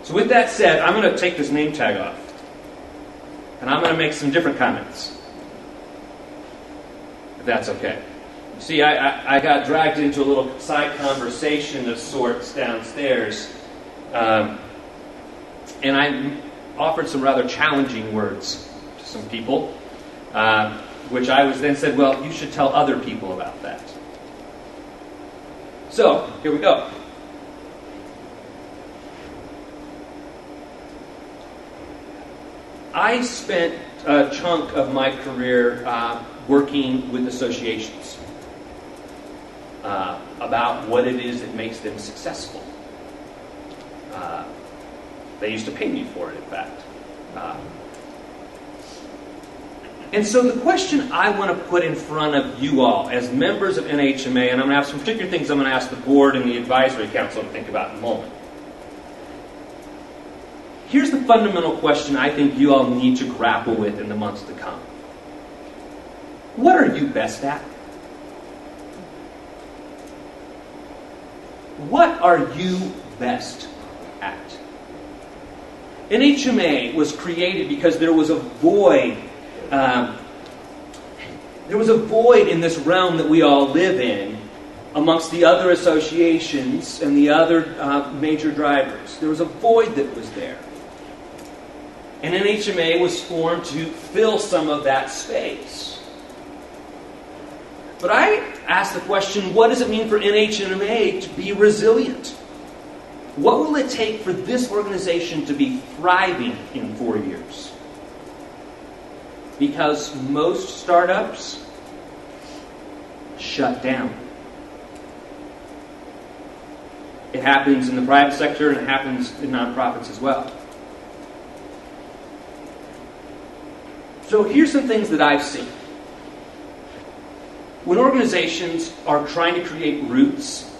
So with that said, I'm going to take this name tag off. And I'm going to make some different comments. If that's okay. See, I got dragged into a little side conversation of sorts downstairs. And I offered some rather challenging words to some people. Which I was then said, well, you should tell other people about that. So, here we go. I spent a chunk of my career working with associations about what it is that makes them successful. They used to pay me for it, in fact. And so the question I want to put in front of you all as members of NHMA, and I'm going to have some particular things I'm going to ask the board and the advisory council to think about in a moment. Here's the fundamental question I think you all need to grapple with in the months to come. What are you best at? What are you best at? NHMA was created because there was a void. There was a void in this realm that we all live in amongst the other associations and the other major drivers. There was a void that was there. And NHMA was formed to fill some of that space. But I asked the question, what does it mean for NHMA to be resilient? What will it take for this organization to be thriving in 4 years? Because most startups shut down. It happens in the private sector and it happens in nonprofits as well. So here's some things that I've seen. When organizations are trying to create roots,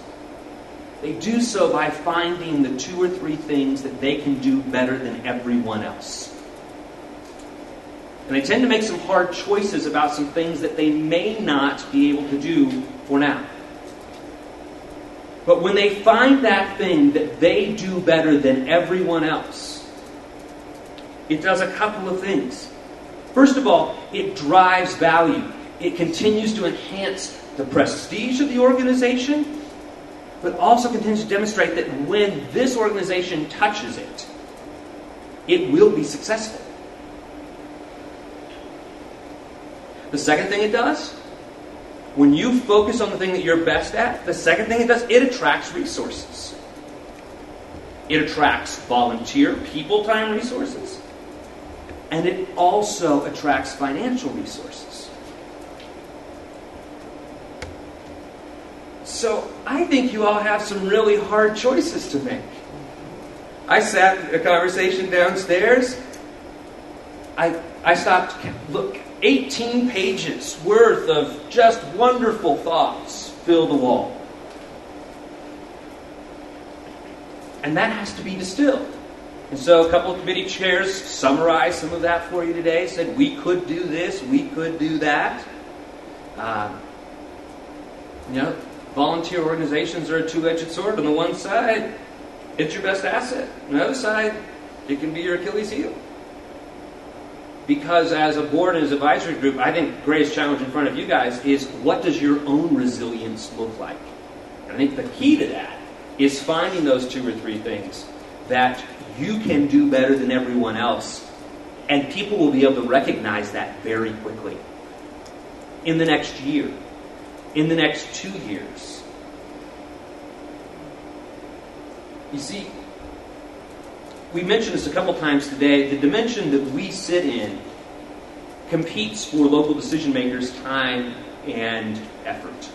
they do so by finding the 2 or 3 things that they can do better than everyone else. And they tend to make some hard choices about some things that they may not be able to do for now. But when they find that thing that they do better than everyone else, it does a couple of things. First of all, it drives value. It continues to enhance the prestige of the organization, but also continues to demonstrate that when this organization touches it, it will be successful. The second thing it does, when you focus on the thing that you're best at, the second thing it does, it attracts resources. It attracts volunteer, people time resources. And it also attracts financial resources. So I think you all have some really hard choices to make. I sat in a conversation downstairs. I stopped, look, 18 pages worth of just wonderful thoughts fill the wall. And that has to be distilled. And so a couple of committee chairs summarized some of that for you today, said we could do this, we could do that. Volunteer organizations are a two-edged sword. On the one side, it's your best asset. On the other side, it can be your Achilles heel. Because as a board and as an advisory group, I think the greatest challenge in front of you guys is what does your own resilience look like? And I think the key to that is finding those 2 or 3 things that you can do better than everyone else. And people will be able to recognize that very quickly. In the next year. In the next 2 years. You see, we mentioned this a couple times today. The dimension that we sit in competes for local decision makers' time and effort.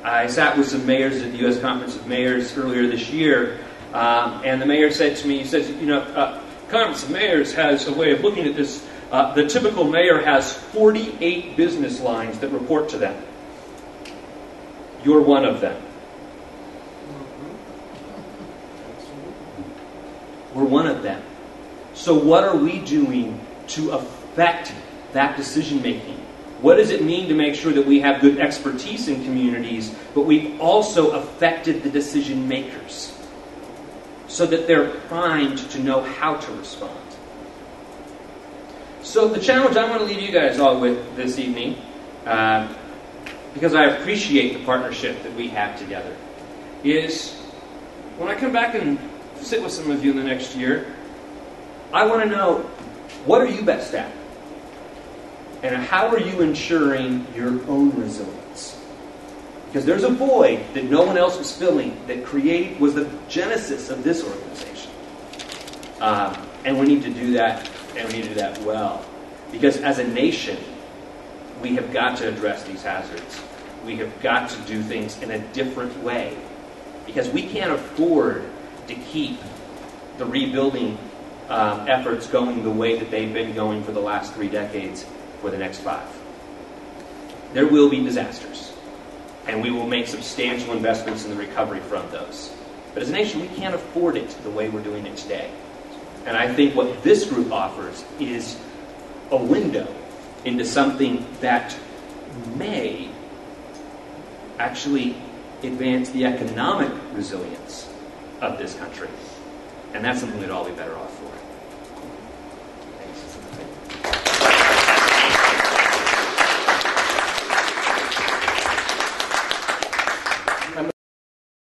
I sat with some mayors at the U.S. Conference of Mayors earlier this year, and the mayor said to me, he says, Conference of Mayors has a way of looking at this. The typical mayor has 48 business lines that report to them. You're one of them. We're one of them. So what are we doing to affect that decision making? What does it mean to make sure that we have good expertise in communities, but we've also affected the decision makers? so that they're primed to know how to respond. So the challenge I want to leave you guys all with this evening, because I appreciate the partnership that we have together, is when I come back and sit with some of you in the next year, I want to know, what are you best at? And how are you ensuring your own resilience? Because there's a void that no one else was filling that was the genesis of this organization. And we need to do that, and we need to do that well. Because as a nation, we have got to address these hazards. We have got to do things in a different way. Because we can't afford to keep the rebuilding efforts going the way that they've been going for the last 3 decades for the next 5. There will be disasters, and we will make substantial investments in the recovery from those. But as a nation, we can't afford it the way we're doing it today. And I think what this group offers is a window into something that may actually advance the economic resilience of this country. And that's something we'd all be better off for.